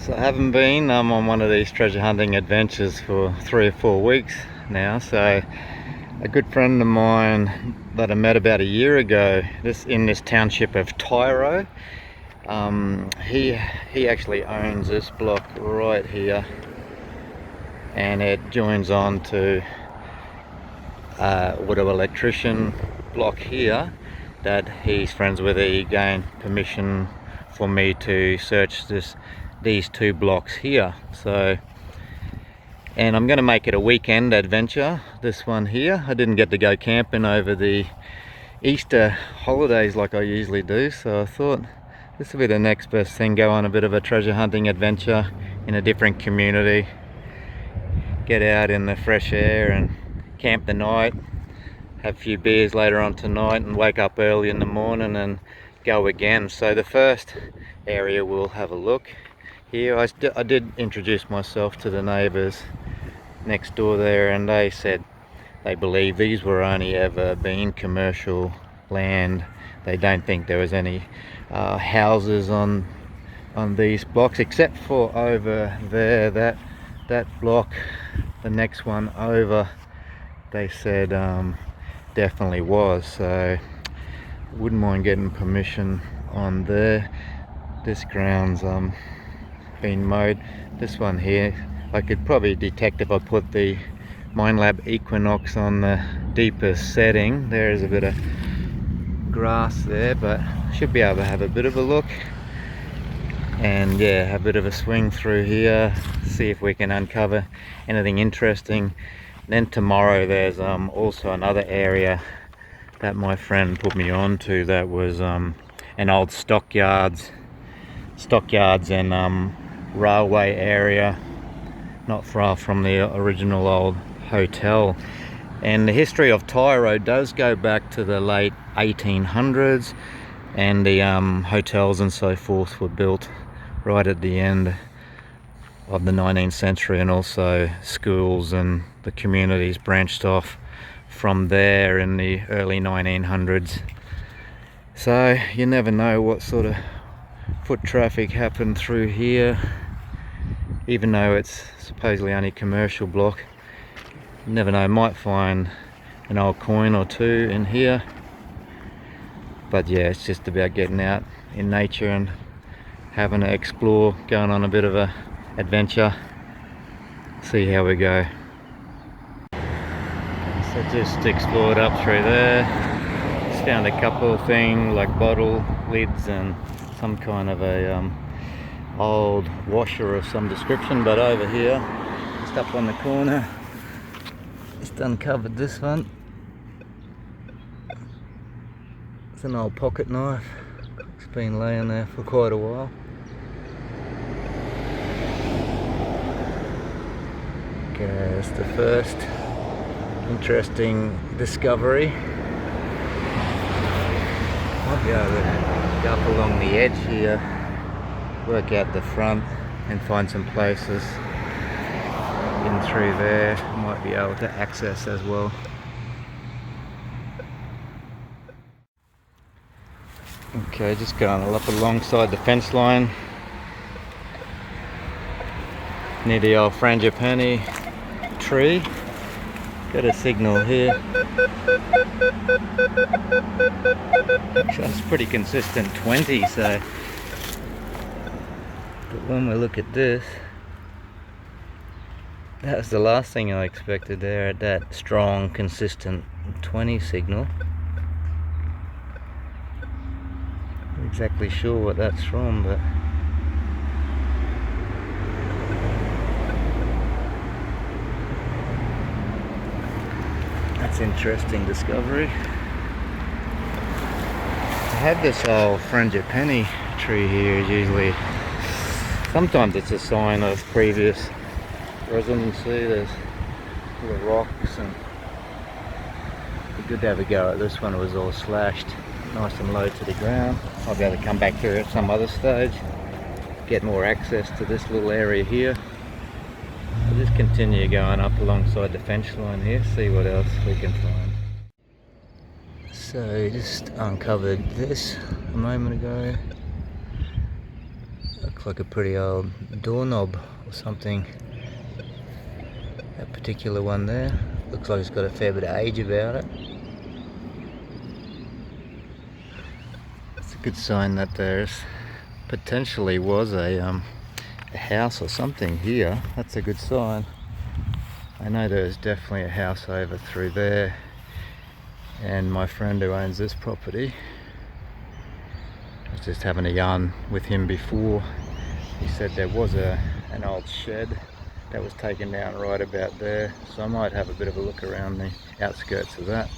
So I haven't been on one of these treasure hunting adventures for 3 or 4 weeks now. So a good friend of mine that I met about a year ago, in this township of Tiaro, he actually owns this block right here, and it joins on to auto electrician block here that he's friends with. He gained permission for me to search these 2 blocks here. So, and I'm going to make it a weekend adventure, this one here. I didn't get to go camping over the Easter holidays like I usually do, so I thought this would be the next best thing. Go on a bit of a treasure hunting adventure in a different community, get out in the fresh air and camp the night, have a few beers later on tonight, and wake up early in the morning and go again. So the first area we'll have a look here. I did introduce myself to the neighbours next door there, and they said they believe these were only ever been commercial land. They don't think there was any houses on these blocks, except for over there, that block, the next one over, they said definitely was. So wouldn't mind getting permission on there. This ground's been mowed. This one here I could probably detect if I put the Minelab Equinox on the deepest setting. There is a bit of grass there, but should be able to have a bit of a look and yeah, a bit of a swing through here, see if we can uncover anything interesting. Then tomorrow there's also another area that my friend put me on to, that was an old stockyards and railway area, not far from the original old hotel. And the history of Tiaro does go back to the late 1800s, and the hotels and so forth were built right at the end of the 19th century, and also schools and the communities branched off from there in the early 1900s. So you never know what sort of foot traffic happened through here, even though it's supposedly only commercial block. You never know, might find an old coin or two in here. But yeah, it's just about getting out in nature and having to explore, going on a bit of a adventure, see how we go. So just explored up through there, just found a couple of things like bottle lids and some kind of a old washer of some description. But over here, just up on the corner, just uncovered this one. It's an old pocket knife. It's been laying there for quite a while. Okay, that's the first interesting discovery. Might be able to go up along the edge here, work out the front and find some places in through there. Might be able to access as well. Okay, just going up alongside the fence line near the old frangipani tree. Got a signal here. Actually, it's pretty consistent 20, so. But when we look at this, that was the last thing I expected there, at that strong, consistent 20 signal. Not exactly sure what that's from, but that's interesting discovery. I have this old frangipani tree here. Usually, sometimes it's a sign of previous residency. There's little rocks, and it'd be good to have a go at this one. It was all slashed nice and low to the ground. I'll be able to come back here at some other stage, get more access to this little area here. I'll just continue going up alongside the fence line here, see what else we can find. So just uncovered this a moment ago. Looks like a pretty old doorknob or something. That particular one there. Looks like it's got a fair bit of age about it. It's a good sign that there's potentially was a house or something here. That's a good sign. I know there's definitely a house over through there, and my friend who owns this property, I was just having a yarn with him before. He said there was an old shed that was taken down right about there, so I might have a bit of a look around the outskirts of that.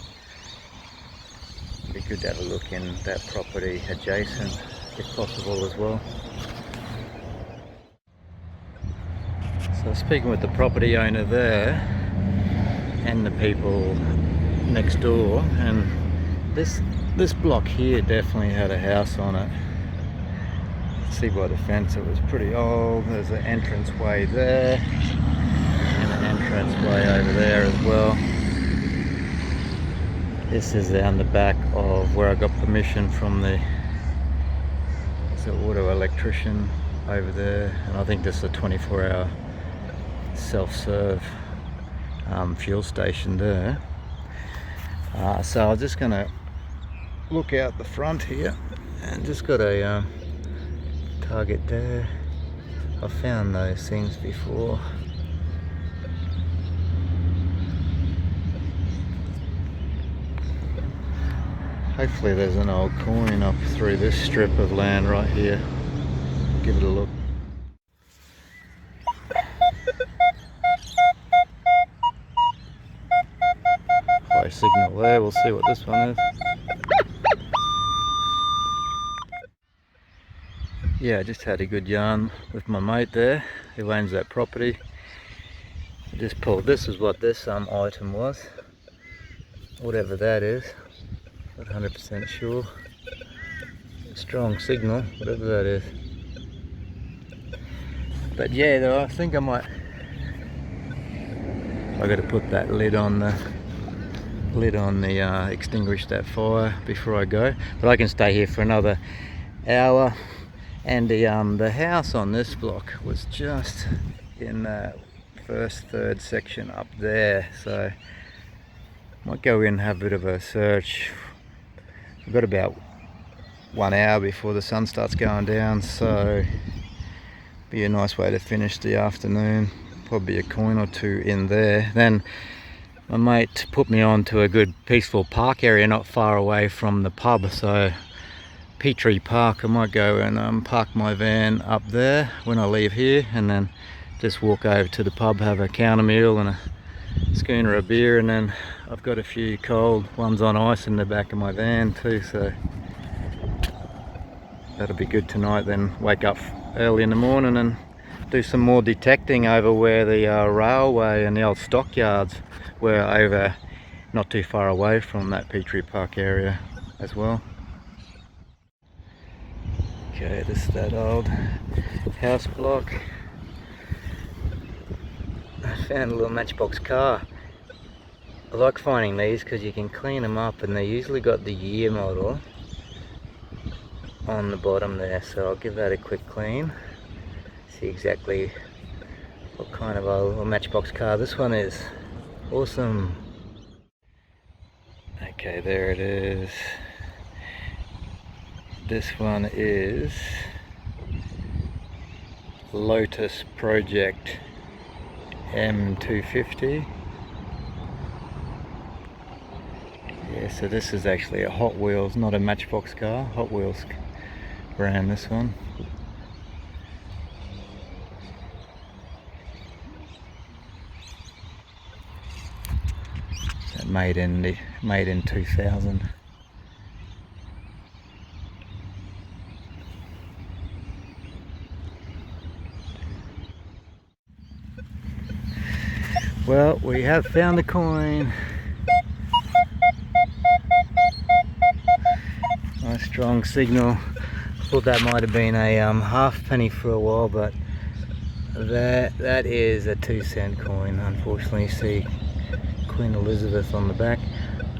It'd be good to have a look in that property adjacent if possible as well. So speaking with the property owner there and the people next door, and this block here definitely had a house on it. See by the fence it was pretty old. There's an entrance way there and an entrance way over there as well. This is down the back of where I got permission from the auto electrician over there, and I think this is a 24-hour self-serve fuel station there. So I'm just gonna look out the front here, and just got a target there. I've found those things before. Hopefully there's an old coin up through this strip of land right here. Give it a look. High signal there, we'll see what this one is. Yeah, I just had a good yarn with my mate there who owns that property. I just pulled, this is what this item was, whatever that is. Not 100% sure. Strong signal, whatever that is. But yeah, though, I think I might. I got to put that lid on the extinguish that fire before I go. But I can stay here for another hour. And the house on this block was just in that third section up there. So might go in and have a bit of a search. We've got about 1 hour before the sun starts going down, so be a nice way to finish the afternoon. Probably a coin or two in there. Then my mate put me on to a good peaceful park area not far away from the pub, so Petrie Park. I might go and park my van up there when I leave here, and then just walk over to the pub, have a counter meal and a schooner of beer, and then I've got a few cold ones on ice in the back of my van too, so that'll be good tonight. Then wake up early in the morning and do some more detecting over where the railway and the old stockyards were, over not too far away from that Petrie Park area as well. Okay, this is that old house block. I found a little matchbox car. I like finding these because you can clean them up, and they usually got the year model on the bottom there, so I'll give that a quick clean. See exactly what kind of a matchbox car this one is. Awesome. Okay, there it is. This one is Lotus Project M250. Yeah, so this is actually a Hot Wheels, not a Matchbox car. Hot Wheels brand, this one. So made in 2000. Well, we have found a coin. Nice strong signal. Thought that might have been a halfpenny for a while, but that is a 2-cent coin. Unfortunately, you see Queen Elizabeth on the back.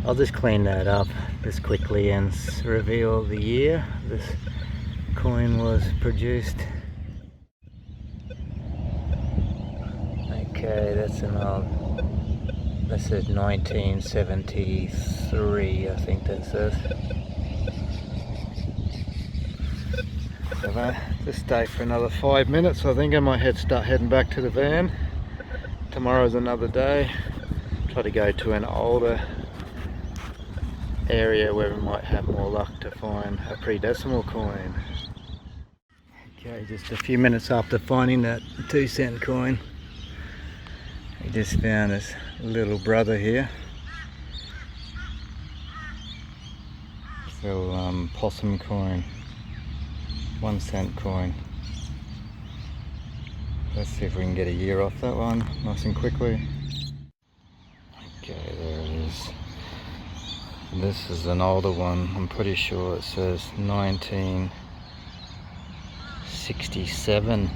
I'll just clean that up just quickly and reveal the year this coin was produced. Okay, that's an old, that says 1973, I think that says. So that, just stay for another 5 minutes. I think I might start heading back to the van. Tomorrow's another day. Try to go to an older area where we might have more luck to find a pre-decimal coin. Okay, just a few minutes after finding that 2-cent coin, we just found this little brother here. This little possum coin, 1-cent coin. Let's see if we can get a year off that one nice and quickly. Okay, there it is. This is an older one. I'm pretty sure it says 1967. I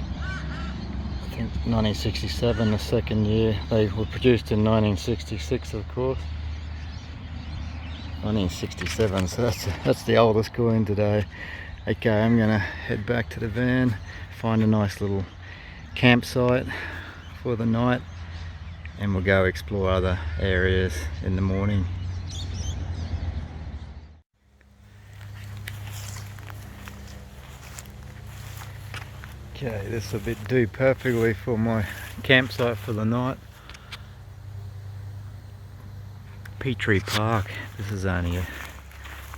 think 1967, the second year. They were produced in 1966, of course. 1967, so that's the oldest coin today. Okay, I'm gonna head back to the van, find a nice little campsite for the night, and we'll go explore other areas in the morning. Okay, this will do perfectly for my campsite for the night. Petrie Park. This is only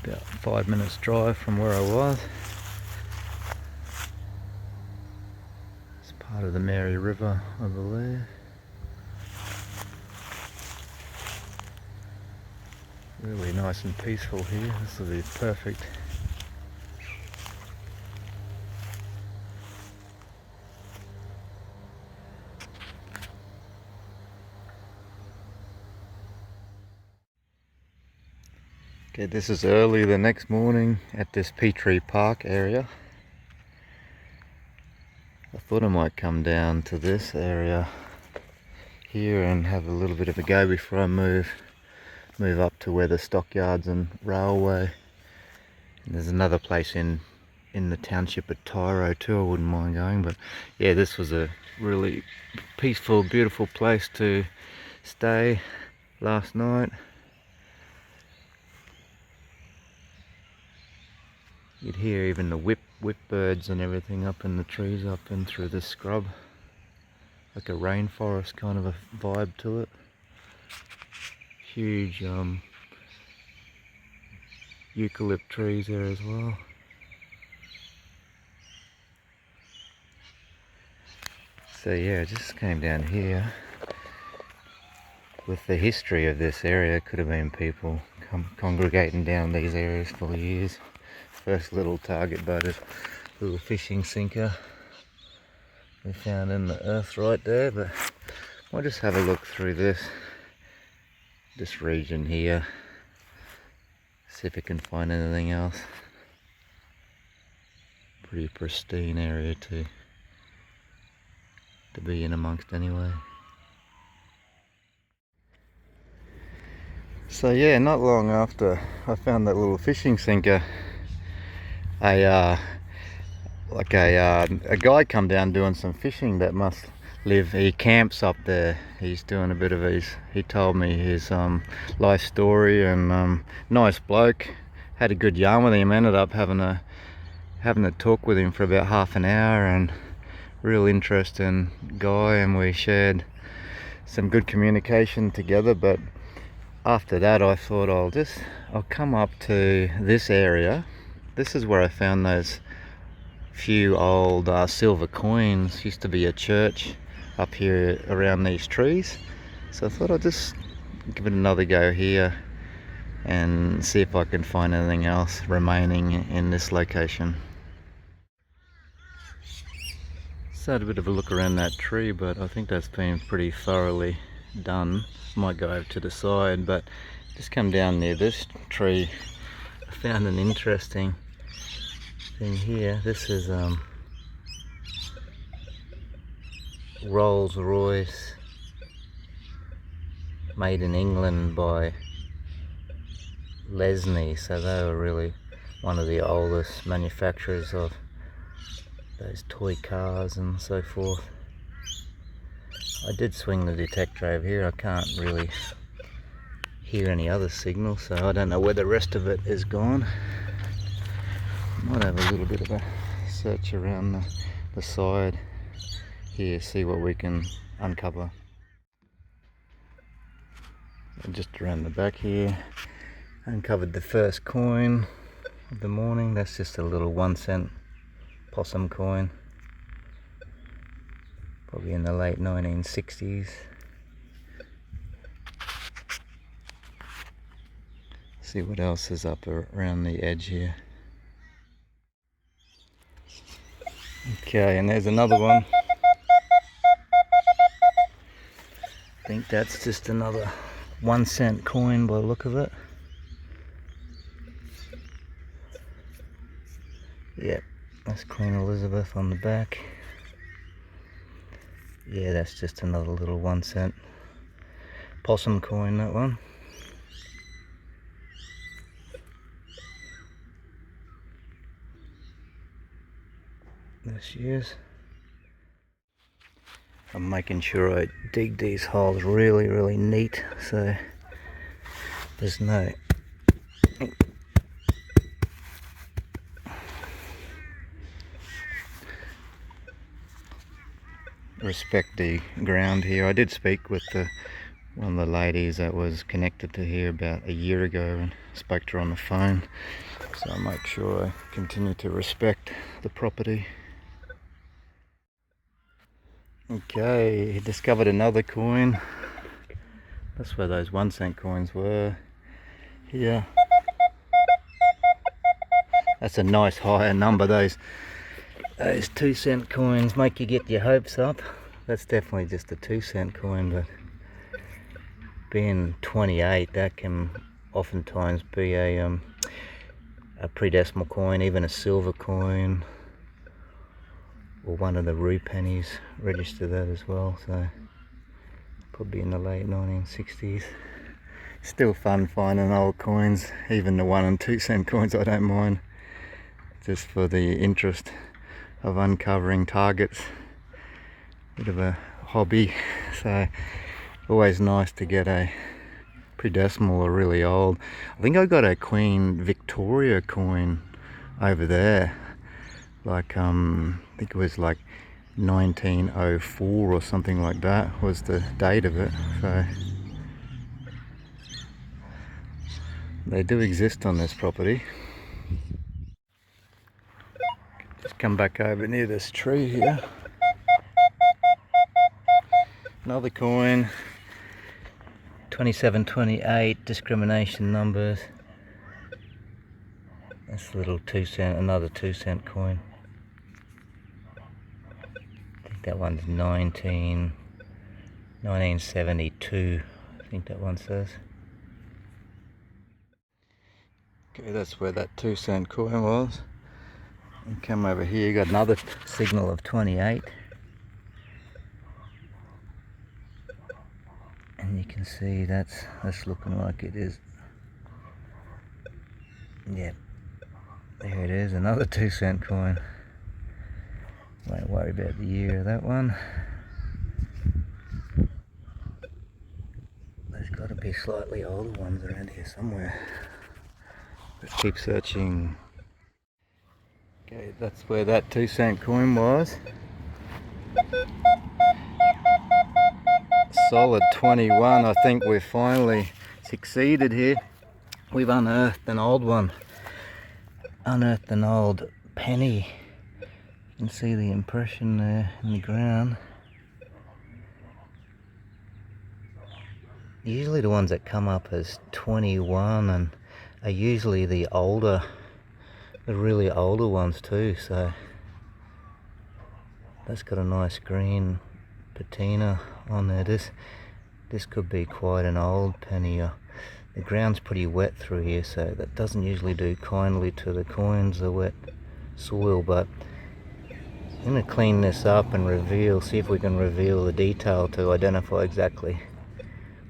about 5 minutes drive from where I was. It's part of the Mary River, I believe. Really nice and peaceful here. This will be perfect. Okay, this is early the next morning at this Petrie Park area. I thought I might come down to this area here and have a little bit of a go before I move up to where the stockyards and railway. And there's another place in the township of Tiaro too I wouldn't mind going, but yeah, this was a really peaceful, beautiful place to stay last night. You'd hear even the whip birds and everything up in the trees up and through this scrub. Like a rainforest kind of a vibe to it. Huge eucalypt trees there as well. So yeah, I just came down here. With the history of this area, could have been people congregating down these areas for years. First little target boated little fishing sinker we found in the earth right there, but I'll just have a look through this region here, see if we can find anything else. Pretty pristine area to be in amongst anyway. So yeah, not long after I found that little fishing sinker, a guy come down doing some fishing that must live, he camps up there. He's doing a bit of he told me his life story, and nice bloke. Had a good yarn with him, ended up having a talk with him for about half an hour, and real interesting guy, and we shared some good communication together. But after that I thought I'll come up to this area. This is where I found those few old silver coins. Used to be a church up here around these trees, so I thought I'd just give it another go here and see if I can find anything else remaining in this location. So I had a bit of a look around that tree, but I think that's been pretty thoroughly done. Might go over to the side, but just come down near this tree. I found an interesting thing here. This is Rolls Royce, made in England by Lesney. So they were really one of the oldest manufacturers of those toy cars and so forth. I did swing the detector over here. I can't really hear any other signal, so I don't know where the rest of it is gone. Might have a little bit of a search around the side here, see what we can uncover. And just around the back here, uncovered the first coin of the morning. That's just a little 1-cent possum coin, probably in the late 1960s. See what else is up around the edge here. Okay, and there's another one. I think that's just another 1-cent coin by the look of it. Yep, that's Queen Elizabeth on the back. Yeah, that's just another little 1-cent possum coin, that one. There she is. I'm making sure I dig these holes really neat, so there's no respect the ground here. I did speak with one of the ladies that was connected to here about a year ago and spoke to her on the phone, so I'll make sure I continue to respect the property. Okay, he discovered another coin. That's where those 1-cent coins were. Here. That's a nice higher number. Those 2-cent coins make you get your hopes up. That's definitely just a 2-cent coin, but being 28, that can oftentimes be a pre-decimal coin, even a silver coin, or one of the rue pennies register that as well. So probably in the late 1960s. Still fun finding old coins, even the 1 and 2-cent coins I don't mind, just for the interest of uncovering targets. Bit of a hobby, so always nice to get a pre-decimal or really old. I think I got a Queen Victoria coin over there, like I think it was like 1904 or something like that was the date of it. So they do exist on this property. Just come back over near this tree here. Another coin, 2728, discrimination numbers. That's a little 2-cent, another 2-cent coin. I think that one's 1972, I think that one says. Okay, that's where that 2-cent coin was. And come over here, you got another signal of 28. And you can see that's looking like it is. Yep, there it is, another 2-cent coin. Won't worry about the year of that one. There's got to be slightly older ones around here somewhere. Let's keep searching. Okay, that's where that 2-cent coin was. Solid 21. I think we've finally succeeded here. We've unearthed an old one. Unearthed an old penny. You can see the impression there in the ground. Usually the ones that come up as 21 and are usually the really older ones too, so that's got a nice green patina on there. This could be quite an old penny. The ground's pretty wet through here, so that doesn't usually do kindly to the coins, the wet soil, but I'm going to clean this up and see if we can reveal the detail to identify exactly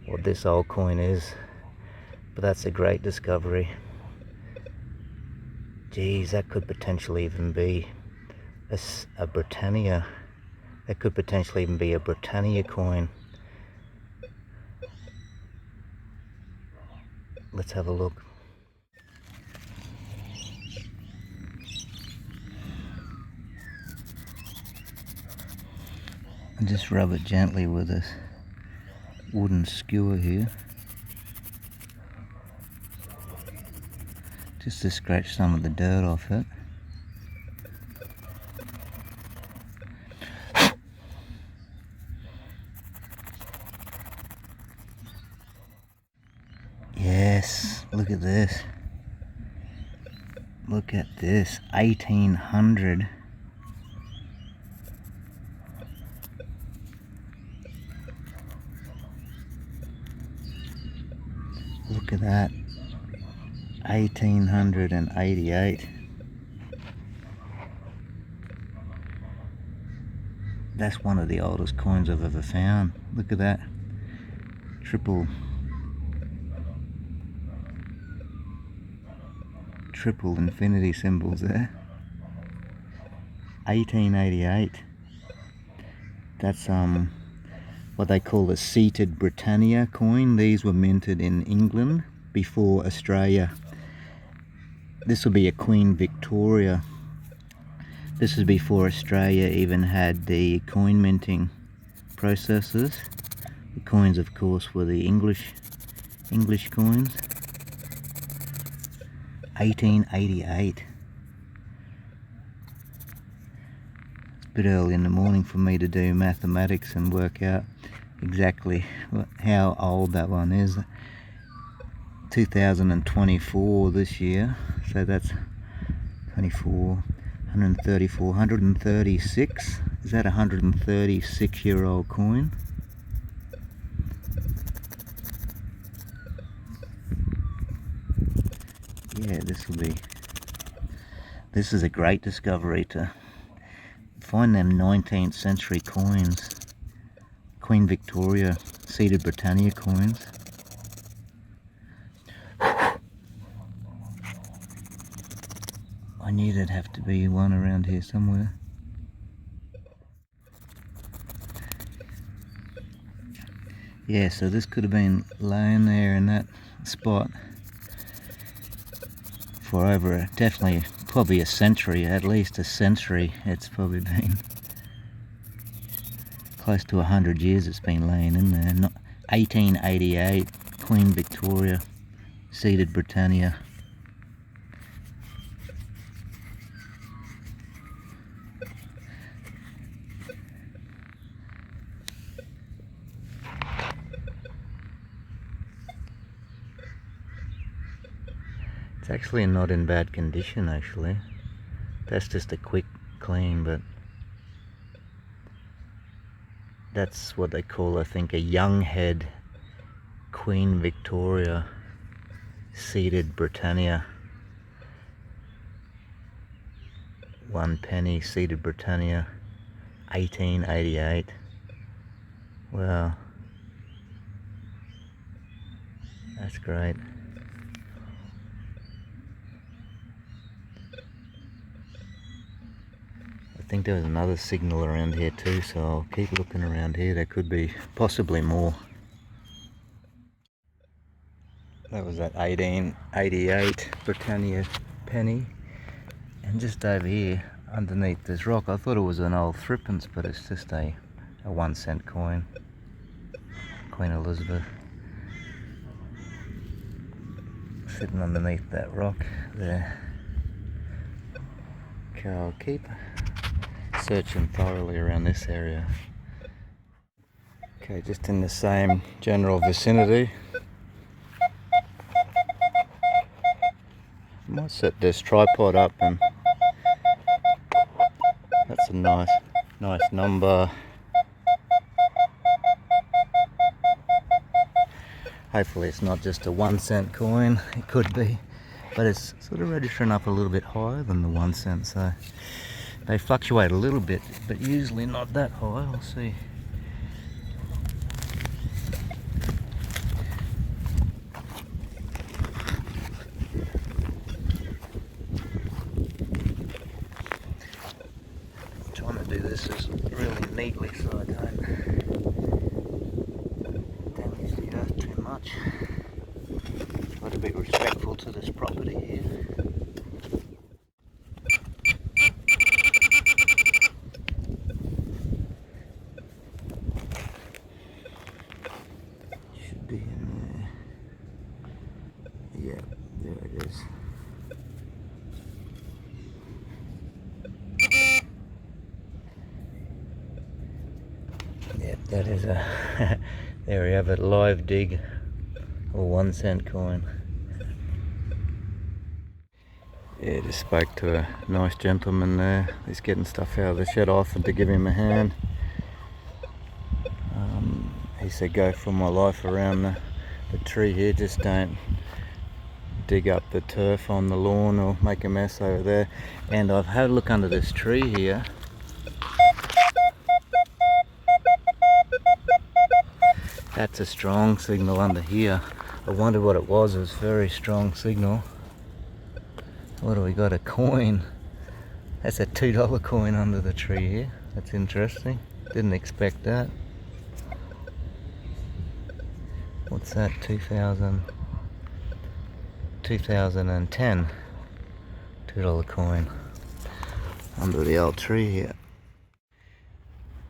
what this old coin is. But that's a great discovery. Geez, that could potentially even be a Britannia That could potentially even be a Britannia coin. Let's have a look. And just rub it gently with this wooden skewer here, just to scratch some of the dirt off it. Yes, look at this. Look at this, 1800. Look at that, 1888. That's one of the oldest coins I've ever found. Look at that, triple infinity symbols there. 1888. That's what they call a seated Britannia coin. These were minted in England before Australia. This will be a Queen Victoria. This is before Australia even had the coin minting processes. The coins, of course, were the English coins. 1888. It's a bit early in the morning for me to do mathematics and work out exactly how old that one is. 2024 this year, so that's 24, 134, 136. Is that a 136-year-old coin? Yeah, this is a great discovery to find them 19th century coins. Queen Victoria seated Britannia coins. I knew there'd have to be one around here somewhere. Yeah, so this could have been laying there in that spot for over probably a century, at least a century. It's probably been close to 100 years it's been laying in there. 1888, Queen Victoria, seated Britannia. It's actually not in bad condition, actually. That's just a quick clean, but that's what they call, I think, a young head Queen Victoria seated Britannia. 1 penny seated Britannia, 1888. Wow, that's great. I think there was another signal around here too, so I'll keep looking around here. There could be possibly more. That was that 1888 Britannia penny. And just over here underneath this rock, I thought it was an old threepence, but it's just a 1 cent coin. Queen Elizabeth. Sitting underneath that rock there. Okay, I'll keep searching thoroughly around this area. Okay, just in the same general vicinity. I might set this tripod up, and that's a nice number. Hopefully it's not just a 1 cent coin. It could be, but it's sort of registering up a little bit higher than the 1 cent, so they fluctuate a little bit, but usually not that high. We'll see. Trying to do this as really it neatly so I don't damage the earth too much. Got to be respectful to this property here. Should be in there. Yeah, there it is. Yep, that is a there we have it, live dig, or 1 cent coin. Yeah, just spoke to a nice gentleman there. He's getting stuff out of the shed. I offered to give him a hand. He said go for my life around the tree here, just don't dig up the turf on the lawn or make a mess over there. And I've had a look under this tree here. That's a strong signal under here. I wondered what it was. It was a very strong signal. What do we got? A coin. That's a $2 coin under the tree here. That's interesting. Didn't expect that. What's that? 2010 $2 coin under the old tree here.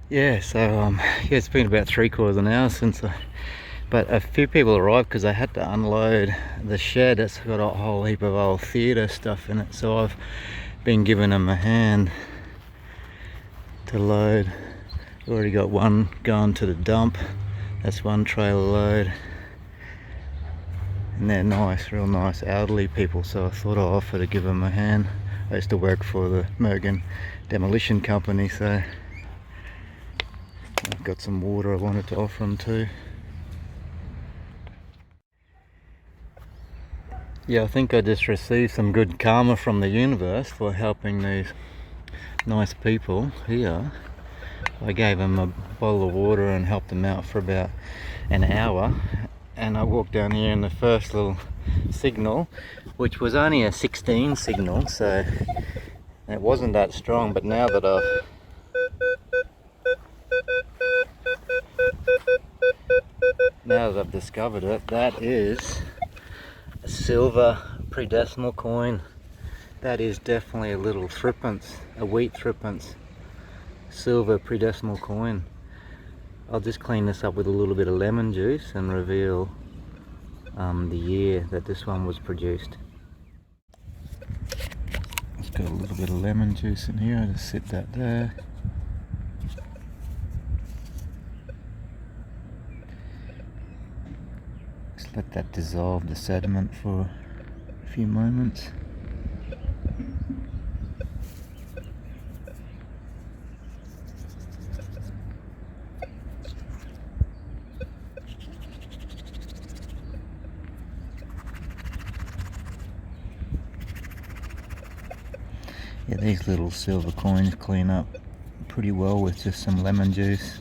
Yeah, so yeah, it's been about 3/4 an hour since but a few people arrived because I had to unload the shed. It's got a whole heap of old theatre stuff in it, so I've been giving them a hand to load. Already got one going to the dump. That's one trailer load. And they're nice, real nice elderly people, so I thought I'd offer to give them a hand. I used to work for the Mergen Demolition Company, so I've got some water I wanted to offer them too. Yeah, I think I just received some good karma from the universe for helping these nice people here. I gave them a bottle of water and helped them out for about an hour, and I walked down here and the first little signal, which was only a 16 signal, so it wasn't that strong, but now that I've discovered it, that is a silver pre-decimal coin. That is definitely a little threepence, a wheat threepence, silver pre-decimal coin. I'll just clean this up with a little bit of lemon juice and reveal the year that this one was produced. It's got a little bit of lemon juice in here. I'll just sit that there. Just let that dissolve the sediment for a few moments. Yeah, these little silver coins clean up pretty well with just some lemon juice,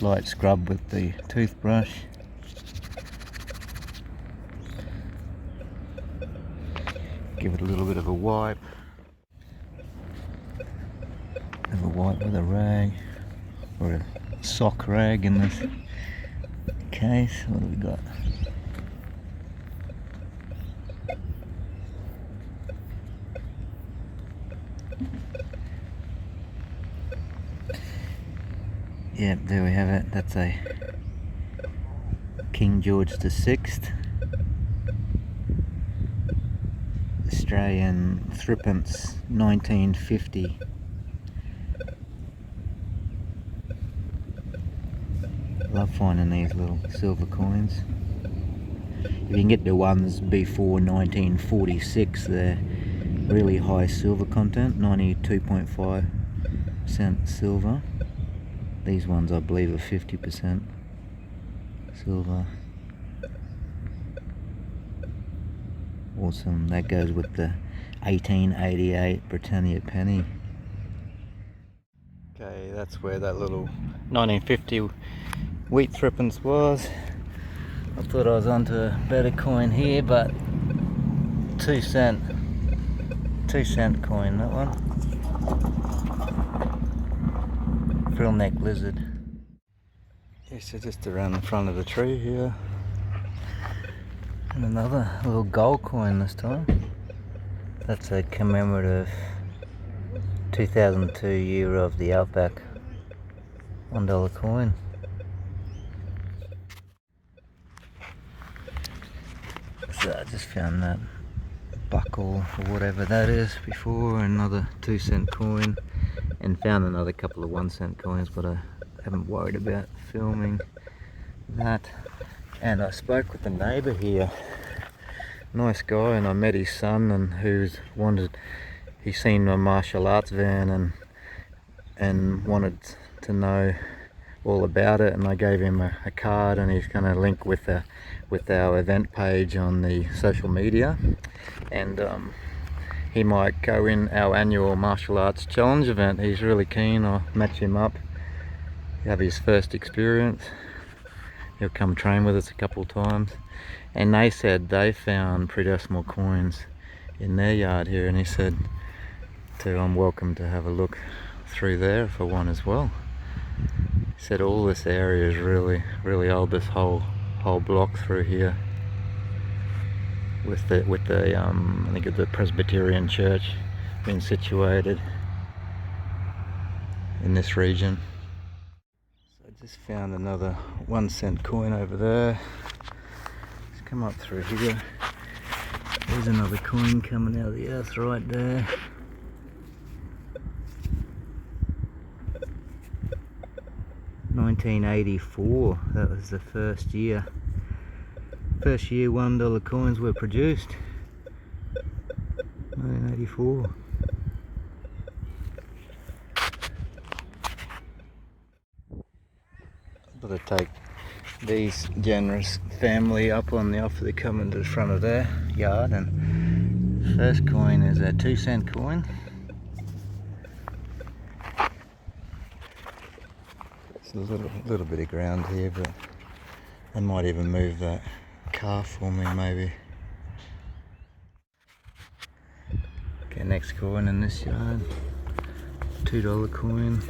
light scrub with the toothbrush. Give it a little bit of a wipe. Have a wipe with a rag, or a sock rag in this case. What do we got? Yep, there we have it. That's a King George VI Australian threepence, 1950. Love finding these little silver coins. If you can get the ones before 1946, they're really high silver content, 92.5% silver. These ones I believe are 50% silver. Awesome, that goes with the 1888 Britannia penny. Okay, that's where that little 1950 wheat threepence was. I thought I was onto a better coin here, but 2 cent coin, that one. Krill-neck lizard. Yeah, so just around the front of the tree here. And another little gold coin this time. That's a commemorative 2002 year of the Outback $1 coin. So I just found that buckle or whatever that is before, another 2-cent coin, and found another couple of 1-cent coins, but I haven't worried about filming that. And I spoke with the neighbour here, nice guy, and I met his son, and he's seen my martial arts van and wanted to know all about it, and I gave him a card, and he's going to link with our event page on the social media, and he might go in our annual martial arts challenge event. He's really keen. I'll match him up, have his first experience. He'll come train with us a couple of times. And they said they found pre-decimal coins in their yard here, and he said I'm welcome to have a look through there if I want as well. He said all this area is really old, this whole block through here, with the I think of the Presbyterian church being situated in this region. So I just found another 1-cent coin over there. Let's come up through here. There's another coin coming out of the earth right there. $1984, that was the first year $1 coins were produced. 1984. I've got to take these generous family up on the offer. They're coming to the front of their yard, and first coin is a 2-cent coin. A little bit of ground here, but I might even move that car for me, maybe. Okay, next coin in this yard, $2 coin.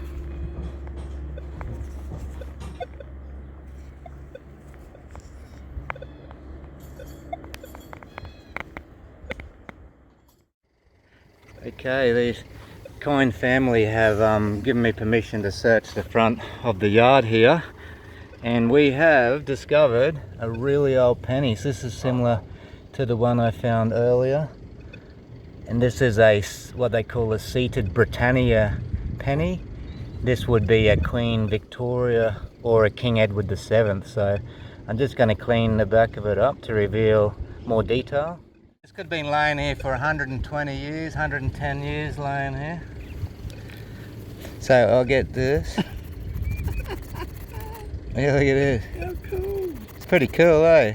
Okay, these coin family have given me permission to search the front of the yard here, and we have discovered a really old penny. So this is similar to the one I found earlier, and this is what they call a seated Britannia penny. This would be a Queen Victoria or a King Edward VII. So I'm just going to clean the back of it up to reveal more detail. This could have been laying here for 120 years, 110 years laying here. So I'll get this. Yeah, look at this. How cool. It's pretty cool, eh?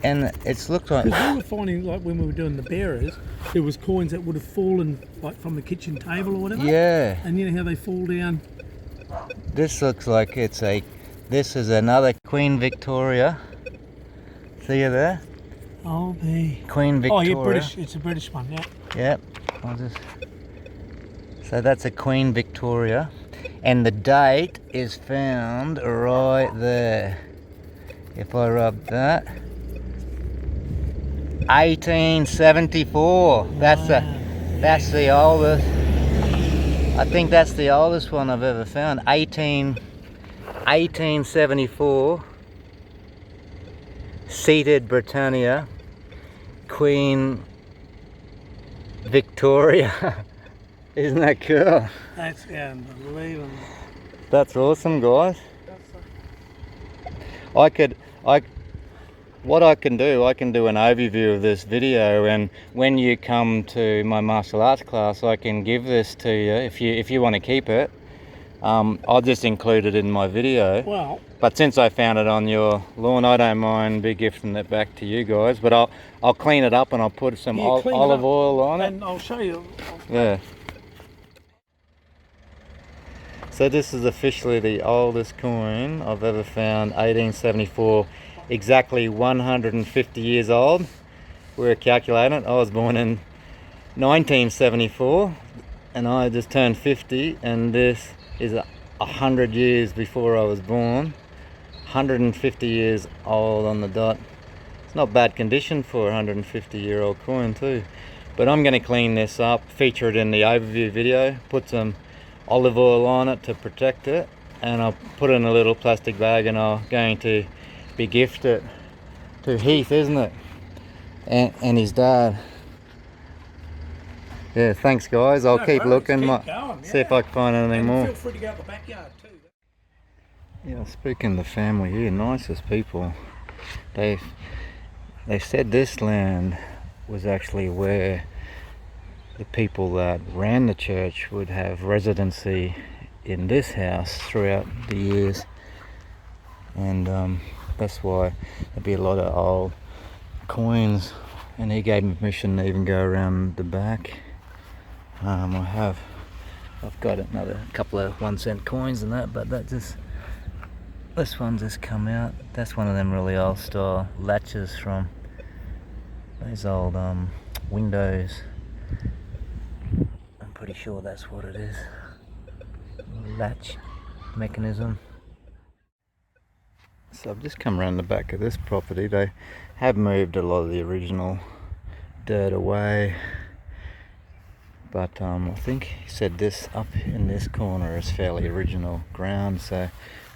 And it's looked like... Because we were finding, like when we were doing the bearers, there was coins that would have fallen like from the kitchen table or whatever. Yeah. And you know how they fall down? This looks like this is another Queen Victoria. See you there? Oh, the Queen Victoria. Oh, yeah, British. It's a British one, yeah. Yep. So that's a Queen Victoria, and the date is found right there. If I rub that, 1874. Wow. That's the oldest. I think that's the oldest one I've ever found. 1874. Seated Britannia, Queen Victoria. Isn't that cool? That's unbelievable. That's awesome, guys. What I can do an overview of this video, and when you come to my martial arts class, I can give this to you if you want to keep it. I'll just include it in my video. Well, but since I found it on your lawn, I don't mind gifting it back to you guys. But I'll clean it up and I'll put some olive oil on it. And I'll show you. Yeah. So this is officially the oldest coin I've ever found, 1874, exactly 150 years old. We were calculating it. I was born in 1974, and I just turned 50, and this is 100 years before I was born. 150 years old on the dot. It's not bad condition for a 150-year-old coin too. But I'm going to clean this up, feature it in the overview video, put some olive oil on it to protect it, and I'll put it in a little plastic bag, and I'm going to be gifted to Heath, isn't it? And his dad. Yeah, thanks guys. I'll keep looking. Keep going, see if I can find anything more. Feel free to go out the backyard too. Yeah, speaking of the family here, nicest people. They said this land was actually where the people that ran the church would have residency in this house throughout the years, and that's why there'd be a lot of old coins, and he gave me permission to even go around the back. I've got another couple of 1 cent coins and that, but this one just come out. That's one of them really old style latches from those old windows. I'm pretty sure that's what it is. Latch mechanism. So I've just come around the back of this property. They have moved a lot of the original dirt away, but I think he said this up in this corner is fairly original ground. So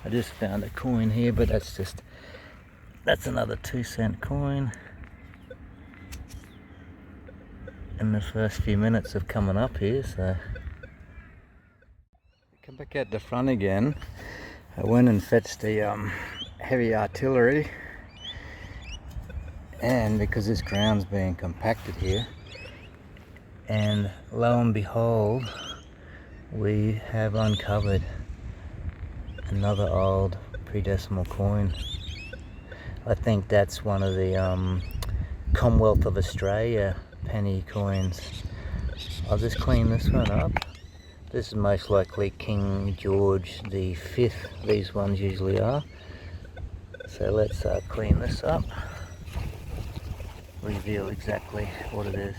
I just found a coin here, but that's another 2 cent coin. In the first few minutes of coming up here, so come back out the front again. I went and fetched the heavy artillery, and because this ground's being compacted here, and lo and behold, we have uncovered another old pre-decimal coin. I think that's one of the Commonwealth of Australia penny coins. I'll just clean this one up. This is most likely King George the V. These ones usually are. So let's clean this up, reveal exactly what it is.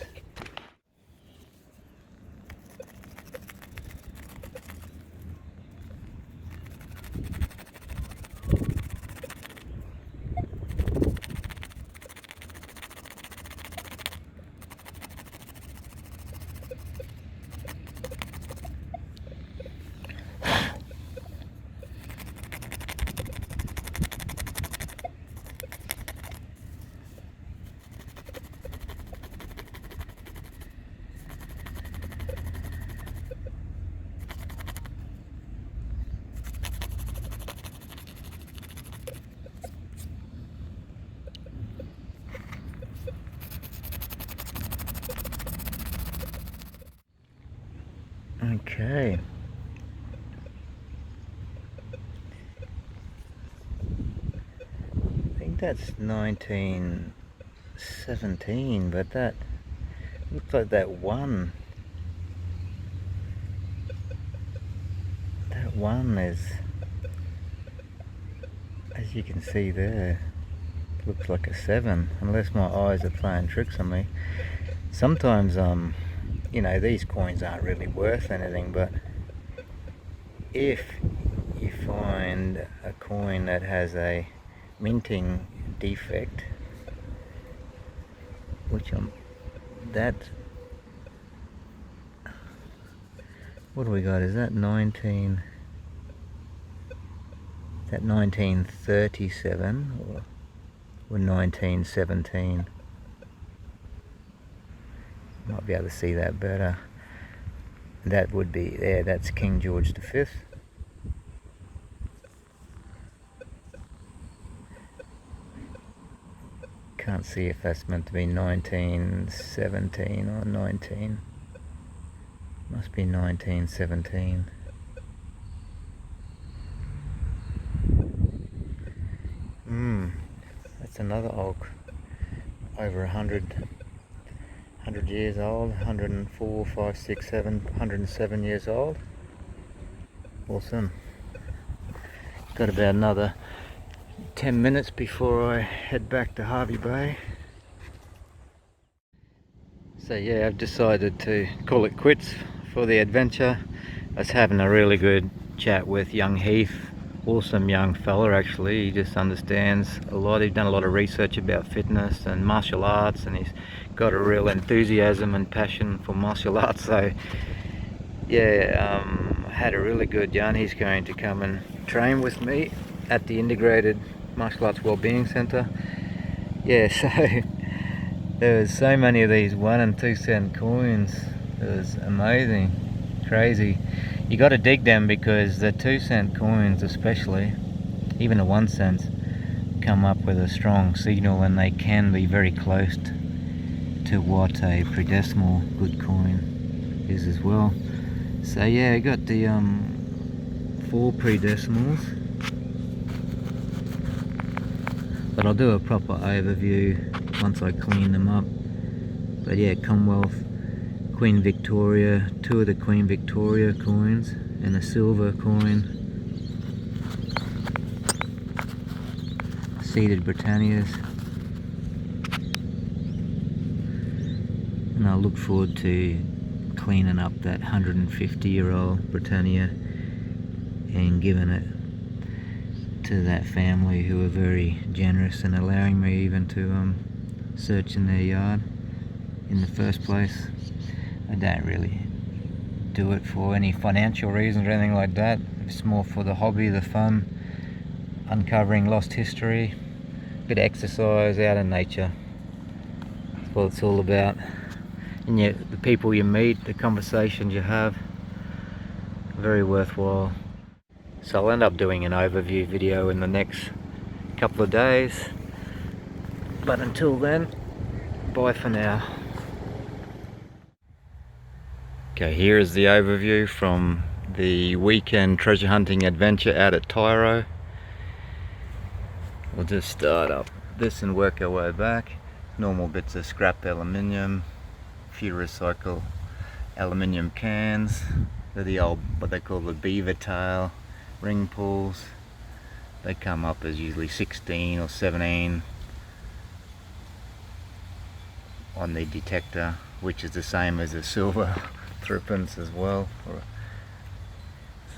Okay. I think that's 1917, but that looks like that one is, as you can see there, looks like a 7, unless my eyes are playing tricks on me. Sometimes you know, these coins aren't really worth anything, but if you find a coin that has a minting defect, which what do we got? Is that 1937 or 1917? Might be able to see that better. That would be there. That's King George V. Can't see if that's meant to be 1917 or 19. Must be 1917. That's another oak. Over 100 years old, 104, 5, 6, 7, 107 years old. Awesome. Got about another 10 minutes before I head back to Hervey Bay. So yeah, I've decided to call it quits for the adventure. I was having a really good chat with young Heath. Awesome young fella actually. He just understands a lot. He's done a lot of research about fitness and martial arts, and he's got a real enthusiasm and passion for martial arts. So yeah, I had a really good yarn. He's going to come and train with me at the Integrated Martial Arts Wellbeing Centre. Yeah, so there was so many of these 1 and 2 cent coins. It was amazing, crazy. You got to dig them, because the 2 cent coins especially, even the 1 cent, come up with a strong signal, and they can be very close to what a pre-decimal good coin is as well. So yeah, I got the 4 pre-decimals, but I'll do a proper overview once I clean them up. But yeah, Commonwealth, Queen Victoria, 2 of the Queen Victoria coins, and a silver coin, seeded Britannias, and I look forward to cleaning up that 150-year-old Britannia and giving it to that family, who are very generous and allowing me even to search in their yard in the first place. I don't really do it for any financial reasons or anything like that. It's more for the hobby, the fun, uncovering lost history, a bit of exercise out in nature. That's what it's all about. And yet the people you meet, the conversations you have, very worthwhile. So I'll end up doing an overview video in the next couple of days, but until then, bye for now. Okay, here is the overview from the weekend treasure hunting adventure out at Tiaro. We'll just start up this and work our way back. Normal bits of scrap aluminium, a few recycled aluminium cans. They're the old, what they call the beaver tail ring pulls. They come up as usually 16 or 17 on the detector, which is the same as the silver threepence as well.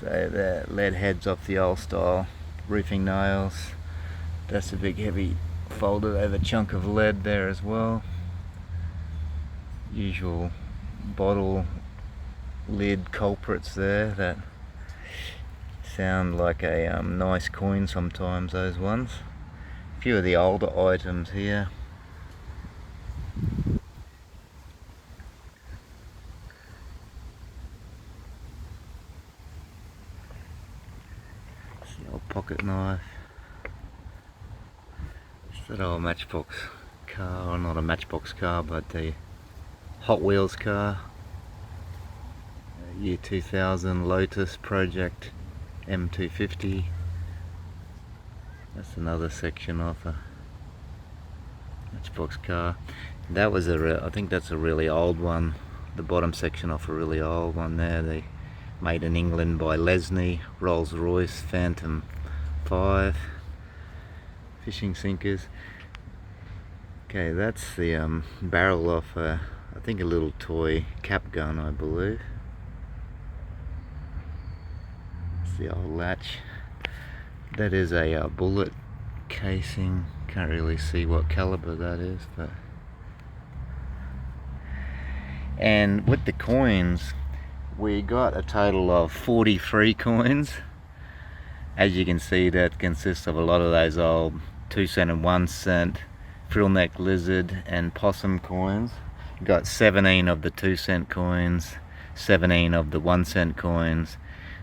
So the lead heads off the old style roofing nails. That's a big heavy folded over chunk of lead there as well. Usual bottle lid culprits there that sound like a nice coin sometimes, those ones. A few of the older items here. It's the old pocket knife. It's that old Matchbox car, or not a Matchbox car, but the Hot Wheels car. Year 2000 Lotus Project M250. That's another section of a Matchbox car. That was I think that's a really old one. The bottom section off a really old one there. They made in England by Lesney, Rolls-Royce Phantom 5 fishing sinkers. Okay, that's the barrel off I think a little toy cap gun, I believe. The old latch. That is a bullet casing. Can't really see what caliber that is, but. And with the coins, we got a total of 43 coins. As you can see, that consists of a lot of those old 2 cent and 1 cent frill neck lizard and possum coins. Got 17 of the 2 cent coins, 17 of the 1 cent coins.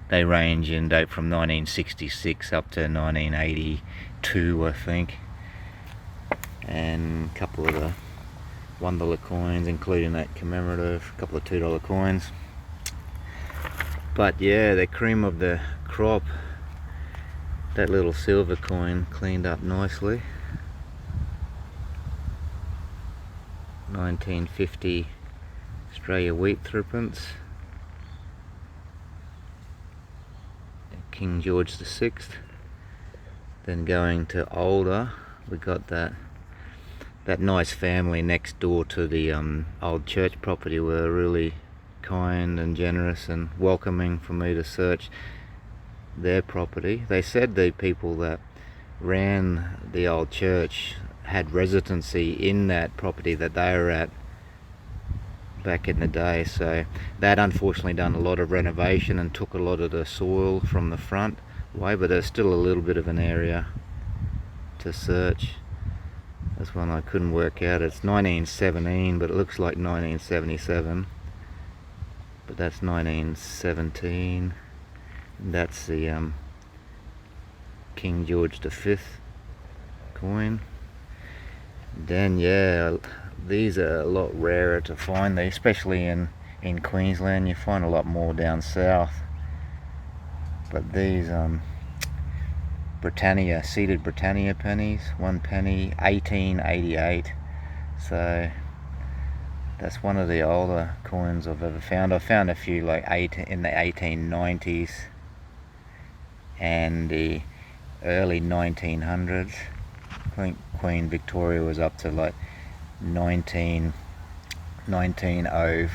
They range in date from 1966 up to 1982, I think. And a couple of the $1 coins, including that commemorative, a couple of $2 coins. But yeah, the cream of the crop, that little silver coin cleaned up nicely. 1950 Australia wheat threepence. King George VI. Then going to older, we got that nice family next door to the old church property, were really kind and generous and welcoming for me to search. their property. They said the people that ran the old church had residency in that property that they were at back in the day, so that unfortunately done a lot of renovation and took a lot of the soil from the front away, but there's still a little bit of an area to search. This one I couldn't work out. It's 1917, but it looks like 1977, but that's 1917. That's the King George V coin. Then yeah, these are a lot rarer to find, especially in Queensland. You find a lot more down south. But these Britannia, seeded Britannia pennies, 1 penny, 1888. So that's one of the older coins I've ever found. I found a few like in the 1890s and the early 1900s. I think Queen Victoria was up to like 1904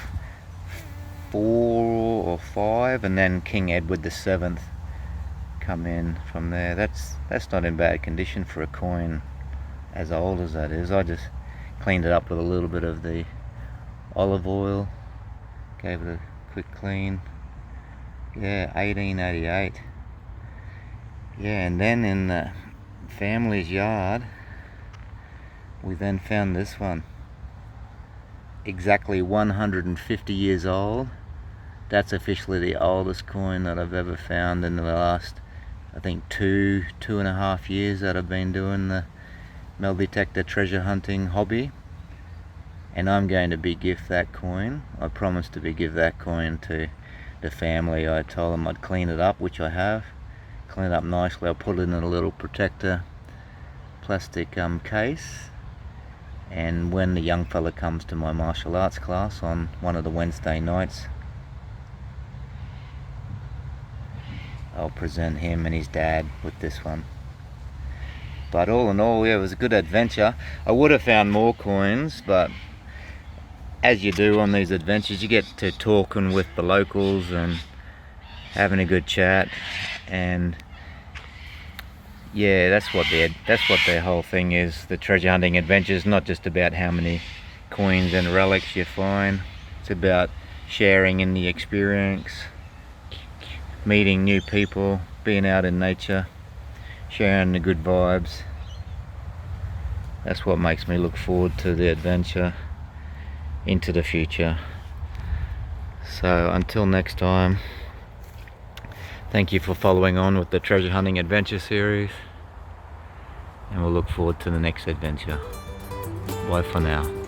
or 5, and then King Edward VII come in from there. That's not in bad condition for a coin as old as that is. I just cleaned it up with a little bit of the olive oil, gave it a quick clean. Yeah, 1888. Yeah, and then in the family's yard we then found this one, exactly 150 years old. That's officially the oldest coin that I've ever found in the last, I think, two and a half years that I've been doing the metal detector treasure hunting hobby. And I'm going to gift that coin. I promised to give that coin to the family. I told them I'd clean it up, which I have. Clean it up nicely. I'll put it in a little protector plastic case. And when the young fella comes to my martial arts class on one of the Wednesday nights, I'll present him and his dad with this one. But all in all, yeah, it was a good adventure. I would have found more coins, but as you do on these adventures, you get to talking with the locals and having a good chat, and yeah, that's what their whole thing is. The treasure hunting adventure is not just about how many coins and relics you find. It's about sharing in the experience, meeting new people, being out in nature, sharing the good vibes. That's what makes me look forward to the adventure into the future. So until next time, thank you for following on with the treasure hunting adventure series, and we'll look forward to the next adventure. Bye for now.